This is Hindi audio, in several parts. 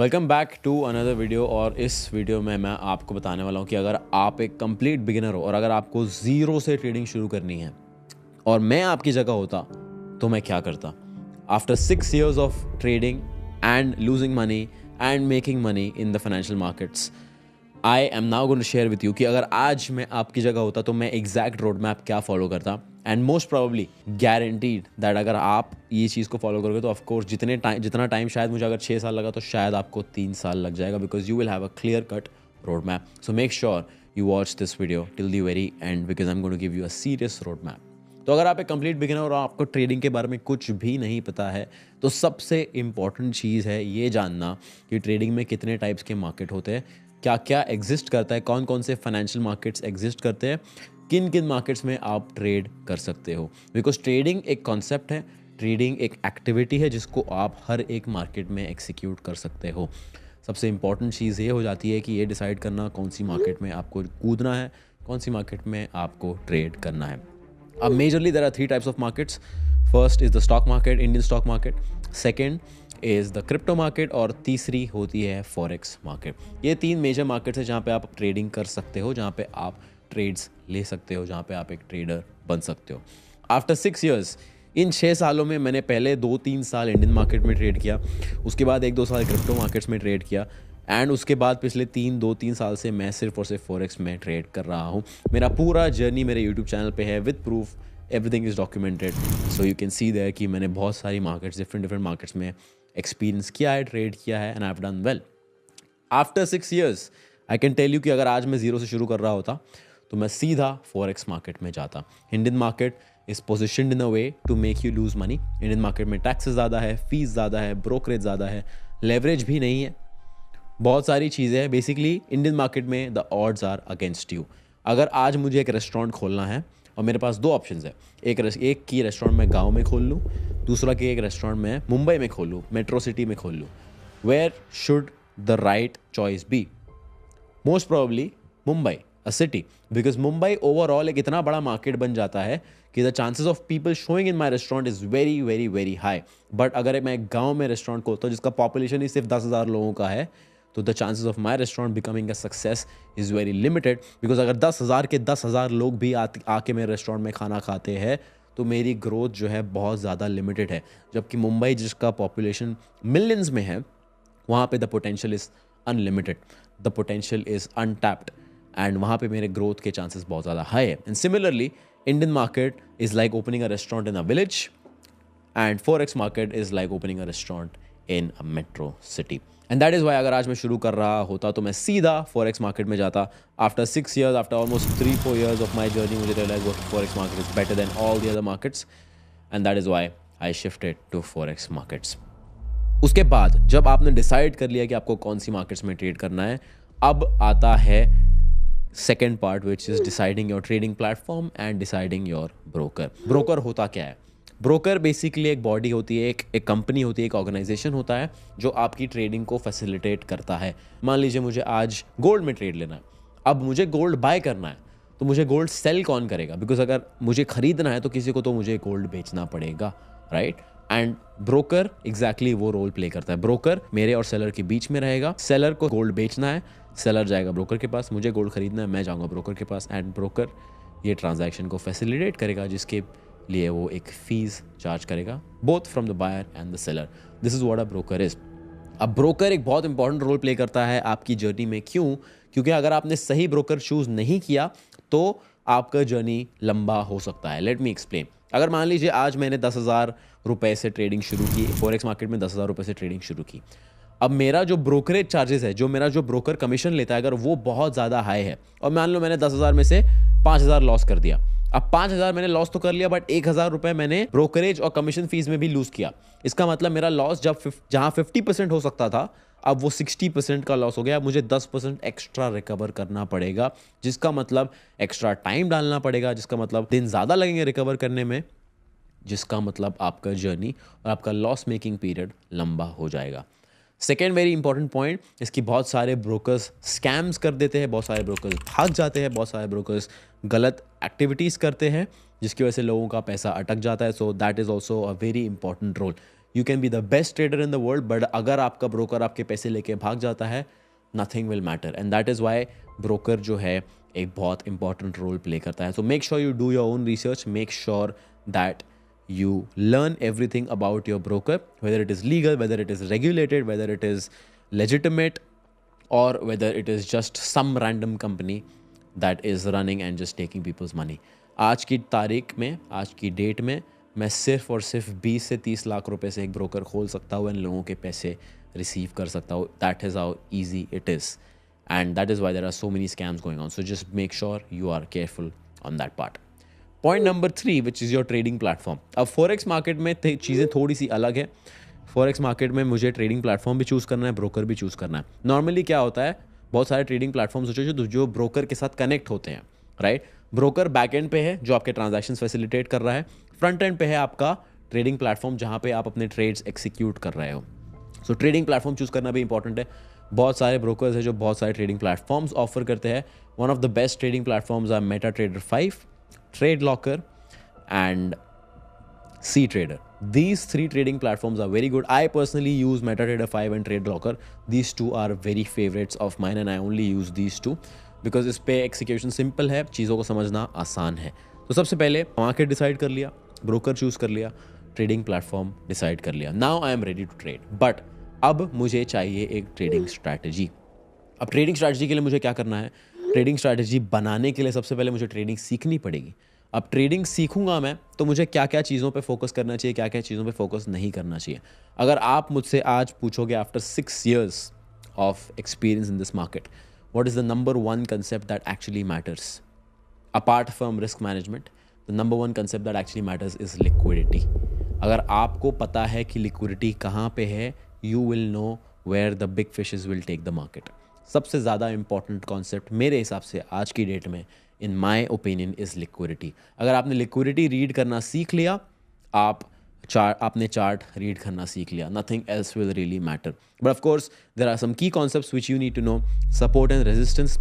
Welcome back to another video. और इस वीडियो में मैं आपको बताने वाला हूँ कि अगर आप एक कंप्लीट बिगिनर हो और अगर आपको ज़ीरो से ट्रेडिंग शुरू करनी है और मैं आपकी जगह होता तो मैं क्या करता। After 6 years of trading and losing money and making money in the financial markets, I am now going to share with you कि अगर आज मैं आपकी जगह होता तो मैं एग्जैक्ट रोड मैप क्या फॉलो करता। And most probably guaranteed that अगर आप ये चीज़ को फॉलो करोगे तो ऑफकोर्स जितना टाइम शायद मुझे अगर 6 साल लगा तो शायद आपको 3 साल लग जाएगा, because you will have a clear cut road map. So make sure you watch this video till the very end, because I am going to give you a serious road map. तो अगर आप एक कंप्लीट बिगिनर और आपको ट्रेडिंग के बारे में कुछ भी नहीं पता है तो सबसे इम्पॉर्टेंट चीज़ है ये जानना कि ट्रेडिंग में कितने टाइप्स के मार्केट होते हैं, क्या क्या एग्जिस्ट करता है, कौन कौन से फाइनेंशियल मार्केट्स एग्जिस्ट करते हैं, किन किन मार्केट्स में आप ट्रेड कर सकते हो। बिकॉज ट्रेडिंग एक कॉन्सेप्ट है, ट्रेडिंग एक एक्टिविटी है जिसको आप हर एक मार्केट में एग्जीक्यूट कर सकते हो। सबसे इम्पॉर्टेंट चीज़ ये हो जाती है कि ये डिसाइड करना कौन सी मार्केट में आपको कूदना है, कौन सी मार्केट में आपको ट्रेड करना है। अब majorly there are 3 types of markets. First is the stock market, Indian stock market. Second is the crypto market और तीसरी होती है फॉरेक्स मार्केट। ये 3 मेजर मार्केट्स है जहाँ पे आप ट्रेडिंग कर सकते हो, जहाँ पे आप ट्रेड्स ले सकते हो, जहाँ पे आप एक ट्रेडर बन सकते हो। आफ्टर 6 years, इन 6 सालों में मैंने पहले 2-3 साल इंडियन मार्केट में ट्रेड किया, उसके बाद 1-2 साल क्रिप्टो मार्केट्स में ट्रेड किया एंड उसके बाद पिछले 2-3 साल से मैं सिर्फ और सिर्फ फॉरेक्स में ट्रेड कर रहा हूँ। मेरा पूरा जर्नी मेरे यूट्यूब चैनल पे है with proof, everything is documented, so you can see there कि मैंने बहुत सारी मार्केट्स, डिफरेंट मार्केट्स में एक्सपीरियंस किया है, ट्रेड किया है and I have done well. After 6 years I can tell you कि अगर आज मैं ज़ीरो से शुरू कर रहा होता तो मैं सीधा फॉरेक्स मार्केट में जाता। Indian market is positioned in a way to make you lose money. Indian market में टैक्सेस ज़्यादा है, फीस ज़्यादा है, ब्रोकरेज ज़्यादा है, लेवरेज भी नहीं है, बहुत सारी चीज़ें हैं। बेसिकली इंडियन मार्केट में the odds are against you. अगर आज मुझे एक रेस्टोरेंट खोलना है और मेरे पास 2 ऑप्शंस है, एक की रेस्टोरेंट मैं गांव में खोल लूँ, दूसरा की एक रेस्टोरेंट मैं मुंबई में खोल लूँ, मेट्रो सिटी में खोल लूँ। Where should the right choice be? Most probably Mumbai, a city, because Mumbai overall एक इतना बड़ा मार्केट बन जाता है कि the chances of people showing in my restaurant is very very very high. But अगर मैं गांव में रेस्टोरेंट खोलता हूँ जिसका पॉपुलेशन ही सिर्फ 10,000 लोगों का है तो the chances of my restaurant becoming a success is very limited, because अगर 10,000 के 10,000 लोग भी आके मेरे रेस्टोरेंट में खाना खाते हैं तो मेरी ग्रोथ जो है बहुत ज़्यादा लिमिटेड है। जबकि मुंबई जिसका पॉपुलेशन मिलियंस में है वहाँ पे the potential is unlimited, the potential is untapped and वहाँ पे मेरे ग्रोथ के चांसेस बहुत ज़्यादा हाई है। And similarly Indian market is like opening a restaurant in a village and forex market is like opening a restaurant in a metro city. And that is Y अगर आज मैं शुरू कर रहा होता तो मैं सीधा फॉरेक्स मार्केट में जाता। After 6 years, after almost 3-4 years of my journey, मुझे रियलाइज हुआ कि forex market is better than all the other markets and that is why I shifted to forex markets. उसके बाद जब आपने डिसाइड कर लिया कि आपको कौन सी मार्केट्स में ट्रेड करना है, अब आता है second part which is deciding your trading platform and deciding your broker. Broker होता क्या है? ब्रोकर बेसिकली एक बॉडी होती है, एक कंपनी होती है, एक ऑर्गेनाइजेशन होता है जो आपकी ट्रेडिंग को फैसिलिटेट करता है। मान लीजिए मुझे आज गोल्ड में ट्रेड लेना है, अब मुझे गोल्ड बाय करना है तो मुझे गोल्ड सेल कौन करेगा? बिकॉज अगर मुझे खरीदना है तो किसी को तो मुझे गोल्ड बेचना पड़ेगा, राइट? एंड ब्रोकर एग्जैक्टली वो रोल प्ले करता है। ब्रोकर मेरे और सेलर के बीच में रहेगा। सेलर को गोल्ड बेचना है, सेलर जाएगा ब्रोकर के पास, मुझे गोल्ड खरीदना है, मैं जाऊंगा ब्रोकर के पास एंड ब्रोकर ये ट्रांजैक्शन को फैसिलिटेट करेगा जिसके लिए वो एक फीस चार्ज करेगा, both from the buyer and the seller. This is what a broker is. अब ब्रोकर एक बहुत इंपॉर्टेंट रोल प्ले करता है आपकी जर्नी में। क्यों? क्योंकि अगर आपने सही ब्रोकर चूज नहीं किया तो आपका जर्नी लंबा हो सकता है। Let me explain. अगर मान लीजिए आज मैंने 10,000 रुपए से ट्रेडिंग शुरू की, फॉरेक्स मार्केट में 10,000 रुपए से ट्रेडिंग शुरू की। अब मेरा जो ब्रोकरेज चार्जेस है, जो मेरा जो ब्रोकर कमीशन लेता है, अगर वो बहुत ज़्यादा हाई है और मान लो मैंने 10,000 में से 5,000 लॉस कर दिया। अब 5,000 मैंने लॉस तो कर लिया बट 1,000 रुपए मैंने ब्रोकरेज और कमीशन फीस में भी लूज किया। इसका मतलब मेरा लॉस जहां 50% हो सकता था अब वो 60% का लॉस हो गया। मुझे 10% एक्स्ट्रा रिकवर करना पड़ेगा, जिसका मतलब एक्स्ट्रा टाइम डालना पड़ेगा, जिसका मतलब दिन ज़्यादा लगेंगे रिकवर करने में, जिसका मतलब आपका जर्नी और आपका लॉस मेकिंग पीरियड लंबा हो जाएगा। सेकेंड वेरी इंपॉर्टेंट पॉइंट, इसकी बहुत सारे ब्रोकर्स स्कैम्स कर देते हैं, बहुत सारे ब्रोकर्स भाग जाते हैं, बहुत सारे ब्रोकर्स गलत एक्टिविटीज़ करते हैं जिसकी वजह से लोगों का पैसा अटक जाता है। So that is also a very important role you can be the best trader in the world, but अगर आपका ब्रोकर आपके पैसे लेके भाग जाता है, nothing will matter. And that is why broker जो है एक बहुत इंपॉर्टेंट रोल प्ले करता है। So make sure you do your own research, make sure that you learn everything about your broker, whether it is legal, whether it is regulated, whether it is legitimate, or whether it is just some random company that is running and just taking people's money. आज की तारीख में, आज की डेट में मैं सिर्फ और सिर्फ 20 से 30 लाख रुपए से एक ब्रोकर खोल सकता हूँ, इन लोगों के पैसे रिसीव कर सकता हूँ. That is how easy it is, and that is why there are so many scams going on. So just make sure you are careful on that part. Point number 3, which is your trading platform. अब फॉरेक्स मार्केट में चीज़ें थोड़ी सी अलग है. फॉरेक्स मार्केट में मुझे ट्रेडिंग प्लेटफॉर्म भी चूज़ करना है, ब्रोकर भी चूज़ करना है. नॉर्मली क्या होता है, बहुत सारे ट्रेडिंग प्लेटफॉर्म्स होते हैं जो ब्रोकर के साथ कनेक्ट होते हैं, राइट. ब्रोकर बैक एंड पे है जो आपके ट्रांजैक्शंस फैसिलिटेट कर रहा है, फ्रंट एंड पे है आपका ट्रेडिंग प्लेटफॉर्म जहाँ पे आप अपने ट्रेड्स एक्सिक्यूट कर रहे हो. सो ट्रेडिंग प्लेटफॉर्म चूज़ करना भी इंपॉर्टेंट है. बहुत सारे ब्रोकर्स हैं जो बहुत सारे ट्रेडिंग प्लेटफॉर्म्स ऑफर करते हैं. One of the best trading platforms are MetaTrader 5, Trade Locker and CTrader. These 3 trading platforms are very good. I personally use MetaTrader 5 and TradeLocker. These 2 are very favorites of mine and I only use these 2 because इस पे execution simple है, चीज़ों को समझना आसान है. तो सबसे पहले मार्केट डिसाइड कर लिया, ब्रोकर चूज़ कर लिया, ट्रेडिंग प्लेटफॉर्म डिसाइड कर लिया. Now I am ready to trade, but अब मुझे चाहिए एक ट्रेडिंग स्ट्रैटेजी. अब ट्रेडिंग स्ट्रैटेजी के लिए मुझे क्या करना है, ट्रेडिंग स्ट्रैटेजी बनाने के लिए सबसे पहले मुझे ट्रेडिंग सीखनी पड़ेगी. अब ट्रेडिंग सीखूंगा मैं तो मुझे क्या क्या चीज़ों पे फोकस करना चाहिए, क्या क्या चीज़ों पे फोकस नहीं करना चाहिए. अगर आप मुझसे आज पूछोगे after 6 years of experience in this market, what is the number 1 concept that actually matters apart from risk management, the number 1 concept that actually matters is liquidity. अगर आपको पता है कि लिक्विडिटी कहाँ पे है, you will know where the big fishes will take the market. सबसे ज़्यादा इंपॉर्टेंट कॉन्सेप्ट मेरे हिसाब से आज की डेट में इन माई ओपिनियन इज़ लिक्विडिटी. अगर आपने लिक्विडिटी रीड करना सीख लिया, आपने चार्ट रीड करना सीख लिया, nothing else will really matter. But of course there are some key concepts which you need to know. Support and resistance,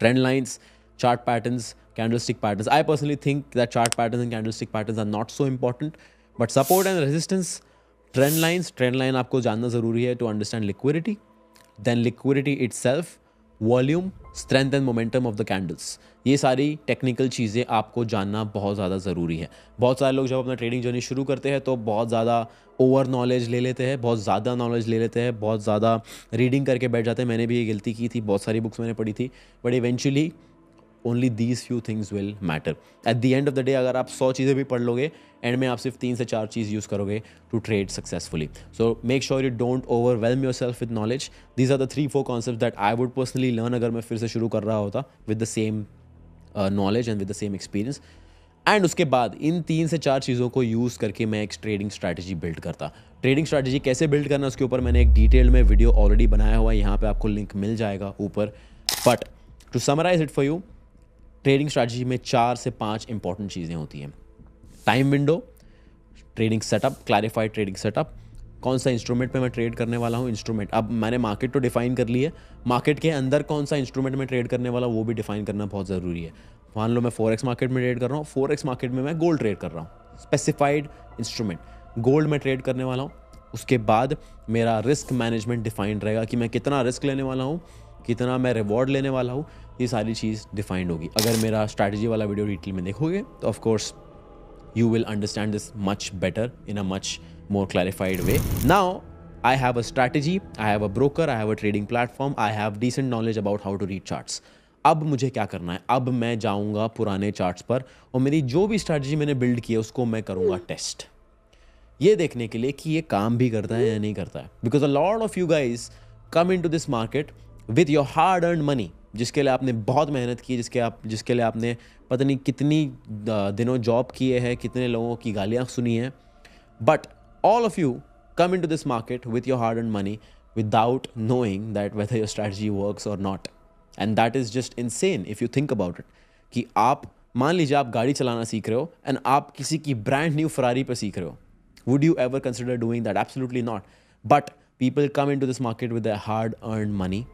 trend lines, chart patterns, candlestick patterns. I personally think that chart patterns and candlestick patterns are not so important, but support and resistance, trend line आपको जानना ज़रूरी है to understand liquidity. Then liquidity itself, volume, strength and momentum of the candles. ये सारी टेक्निकल चीज़ें आपको जानना बहुत ज़्यादा ज़रूरी है. बहुत सारे लोग जब अपना ट्रेडिंग जर्नी शुरू करते हैं तो बहुत ज़्यादा ओवर नॉलेज ले लेते हैं, बहुत ज़्यादा नॉलेज ले लेते हैं, बहुत ज़्यादा रीडिंग करके बैठ जाते हैं. मैंने भी ये गलती की थी, बहुत सारी बुक्स मैंने पढ़ी थी, but eventually only these few things will matter. At the end of the day अगर आप 100 चीज़ें भी पढ़ लोगे, एंड में आप सिर्फ 3 से 4 चीज़ यूज़ करोगे to trade successfully. So make sure you don't overwhelm yourself with knowledge. These are the 3-4 concept that I would personally learn अगर मैं फिर से शुरू कर रहा होता with the same knowledge and with the same experience. And उसके बाद इन 3 से 4 चीज़ों को यूज़ करके मैं एक ट्रेडिंग स्ट्रैटेजी बिल्ड करता. ट्रेडिंग स्ट्रैटेजी कैसे बिल्ड करना उसके ऊपर मैंने एक डिटेल में वीडियो ऑलरेडी बनाया हुआ है, यहाँ पे आपको लिंक मिल जाएगा ऊपर. But to summarize it for you, trading strategy में 4 से 5 इंपॉर्टेंट चीज़ें होती हैं. Time window, trading setup, clarified trading setup, कौन सा इंस्ट्रूमेंट पे मैं ट्रेड करने वाला हूँ. इंस्ट्रूमेंट, अब मैंने मार्केट तो डिफाइन कर ली है, मार्केट के अंदर कौन सा इंस्ट्रूमेंट में ट्रेड करने वाला हूँ वो भी डिफाइन करना बहुत ज़रूरी है. मान लो मैं फॉरेक्स मार्केट में ट्रेड कर रहा हूँ, फॉरेक्स मार्केट में मैं गोल्ड ट्रेड कर रहा हूँ, स्पेसिफाइड इंस्ट्रूमेंट गोल्ड में ट्रेड करने वाला हूँ. उसके बाद मेरा रिस्क मैनेजमेंट डिफाइंड रहेगा कि मैं कितना रिस्क लेने वाला हूँ, कितना मैं रिवॉर्ड लेने वाला हूँ, ये सारी चीज़ डिफाइंड होगी. अगर मेरा स्ट्रैटेजी वाला वीडियो डिटेल में देखोगे तो of course you will understand this much better in a much more clarified way. Now I have a strategy, I have a broker, I have a trading platform, I have decent knowledge about how to read charts. अब मुझे क्या करना है, अब मैं जाऊंगा पुराने चार्ट्स पर और मेरी जो भी स्ट्रैटेजी मैंने बिल्ड की है उसको मैं करूंगा टेस्ट, ये देखने के लिए कि ये काम भी करता है या नहीं करता है. Because a lot of you guys come in to this market with your hard earn money, जिसके लिए आपने बहुत मेहनत की, जिसके लिए आपने पता नहीं कितनी दिनों जॉब किए हैं, कितने लोगों की गालियाँ सुनी हैं. But all of you come in to this market with your hard earn money without knowing that whether your strategy works और not. And that is just insane if you think about it. कि आप मान लीजिए आप गाड़ी चलाना सीख रहे हो एंड आप किसी की ब्रांड न्यू फरारी पर सीख रहे हो. Would you ever consider doing that? Absolutely not. But people come into this market with their hard-earned money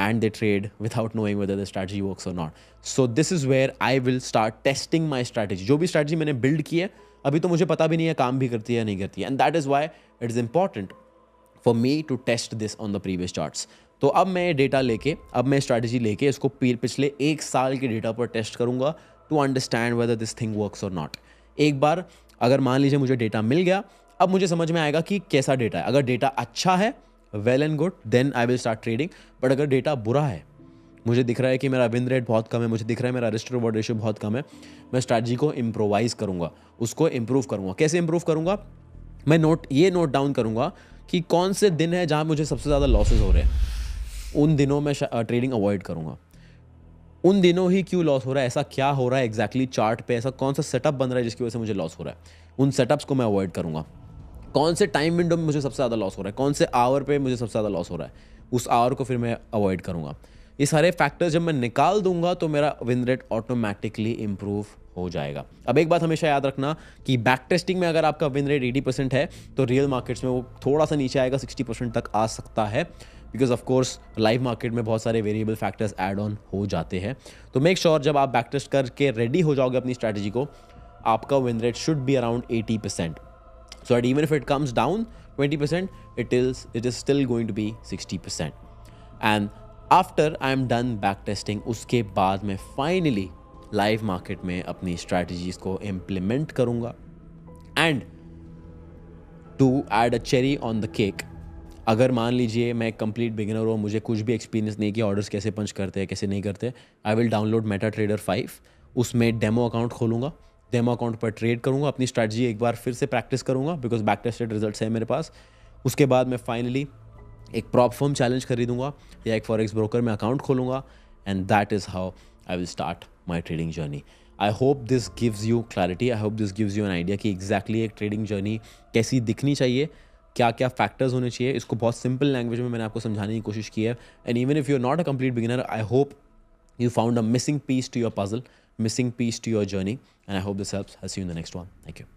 and they trade without knowing whether the strategy works or not. So this is where I will start testing my strategy. जो भी strategy मैंने build की है अभी तो मुझे पता भी नहीं है काम भी करती है या नहीं करती है, and that is why it is important for me to test this on the previous charts. तो अब मैं डेटा लेके, अब मैं स्ट्रैटेजी लेके इसको पिछले 1 साल के डेटा पर टेस्ट करूंगा to understand whether this thing works और नॉट। एक बार अगर मान लीजिए मुझे डेटा मिल गया, अब मुझे समझ में आएगा कि कैसा डेटा है। अगर डेटा अच्छा है, well and good, then I will start trading. But अगर डेटा बुरा है, मुझे दिख रहा है कि मेरा विन रेट बहुत कम है, मुझे दिख रहा है मेरा रिस्क रिवॉर्ड रेशियो बहुत कम है, मैं स्ट्रैटेजी को इम्प्रोवाइज करूंगा, उसको इम्प्रूव करूंगा। कैसे इम्प्रूव करूंगा? मैं नोट डाउन करूंगा कि कौन से दिन है जहां मुझे सबसे ज़्यादा लॉसेज हो रहे हैं, उन दिनों में ट्रेडिंग अवॉइड करूंगा। उन दिनों ही क्यों लॉस हो रहा है, ऐसा क्या हो रहा है एग्जैक्टली चार्ट पे, ऐसा कौन सा सेटअप बन रहा है जिसकी वजह से मुझे लॉस हो रहा है, उन सेटअप्स को मैं अवॉइड करूंगा। कौन से टाइम विंडो में मुझे सबसे ज़्यादा लॉस हो रहा है, कौन से आवर पे मुझे सबसे ज़्यादा लॉस हो रहा है, उस आवर को फिर मैं अवॉइड करूंगा। ये सारे फैक्टर्स जब मैं निकाल दूंगा तो मेरा विन रेट ऑटोमेटिकली इंप्रूव हो जाएगा। अब एक बात हमेशा याद रखना कि बैक टेस्टिंग में अगर आपका विन रेट 80% है तो रियल मार्केट्स में वो थोड़ा सा नीचे आएगा, 60% तक आ सकता है, because of course live market में बहुत सारे वेरिएबल फैक्टर्स ऐड ऑन हो जाते हैं। तो मेक श्योर जब आप बैक टेस्ट करके रेडी हो जाओगे अपनी स्ट्रैटेजी को, आपका win rate should be around 80%, so that even if it comes down 20%, it is still going to be 60%. and after I am done back testing, उसके बाद मैं फाइनली लाइव मार्केट में अपनी स्ट्रैटेजीज को इम्प्लीमेंट करूंगा। And to add a cherry on the cake, अगर मान लीजिए मैं कंप्लीट बिगिनर हूँ, मुझे कुछ भी एक्सपीरियंस नहीं कि ऑर्डर्स कैसे पंच करते हैं कैसे नहीं करते, I will download Meta trader 5, उसमें डेमो अकाउंट खोलूँगा, डेमो अकाउंट पर ट्रेड करूँगा, अपनी स्ट्रैटेजी एक बार फिर से प्रैक्टिस करूँगा बिकॉज बैक टेस्टेड रिजल्ट्स है मेरे पास। उसके बाद मैं फाइनली एक प्रॉप फर्म चैलेंज खरीदूँगा या एक फॉरेक्स ब्रोकर में अकाउंट खोलूँगा, and that is how I will start my trading journey. I hope this gives you clarity, I hope this gives you an idea कि एग्जैक्टली एक ट्रेडिंग जर्नी कैसी दिखनी चाहिए, क्या क्या फैक्टर्स होने चाहिए। इसको बहुत सिंपल लैंग्वेज में मैंने आपको समझाने की कोशिश की है। And even if you are not a complete beginner, I hope you found a missing piece to your puzzle, missing piece to your journey, and I hope this helps. I'll see you in the next one. Thank you.